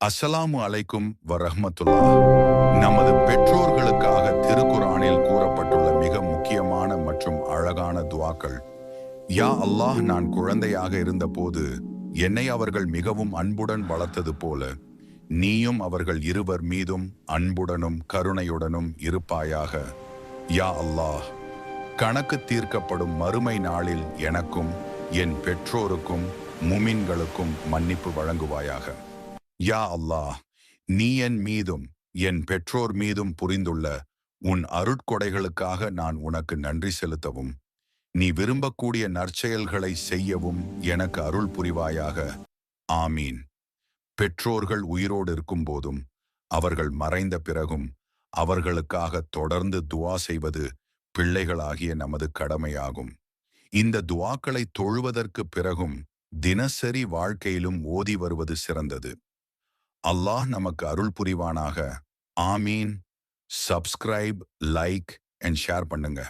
அஸ்ஸலாமு அலைக்கும் வரஹ்மத்துல்லாஹ். நமது பெற்றோர்களுக்காக திருக்குர்ஆனில் கூறப்பட்டுள்ள மிக முக்கியமான மற்றும் அழகான துஆக்கள். யா அல்லாஹ், நான் குழந்தையாக இருந்தபோது என்னை அவர்கள் மிகவும் அன்புடன் வளர்த்தது போல நீயும் அவர்கள் இருவர் மீதும் அன்புடனும் கருணையுடனும் இருப்பாயாக. யா அல்லாஹ், கணக்கு தீர்க்கப்படும் மறுமை நாளில் எனக்கும் என் பெற்றோருக்கும் முமின்களுக்கும் மன்னிப்பு வழங்குவாயாக. யா அல்லாஹ், நீ என் மீதும் என் பெற்றோர் மீதும் புரிந்துள்ள உன் அருட்கொடைகளுக்காக நான் உனக்கு நன்றி செலுத்தவும், நீ விரும்பக்கூடிய நற்செயல்களை செய்யவும் எனக்கு அருள் புரிவாயாக. ஆமீன். பெற்றோர்கள் உயிரோடு இருக்கும் போதும் அவர்கள் மறைந்த பிறகும் அவர்களுக்காக தொடர்ந்து துஆ செய்வது பிள்ளைகளாகிய நமது கடமையாகும். இந்த துஆக்களை தொழுவதற்கு பிறகும் தினசரி வாழ்க்கையிலும் ஓதி வருவது சிறந்தது. அல்லாஹ் நமக்கு அருள் புரிவானாக. ஆமீன். சப்ஸ்கிரைப், லைக் அண்ட் ஷேர் பண்ணுங்க.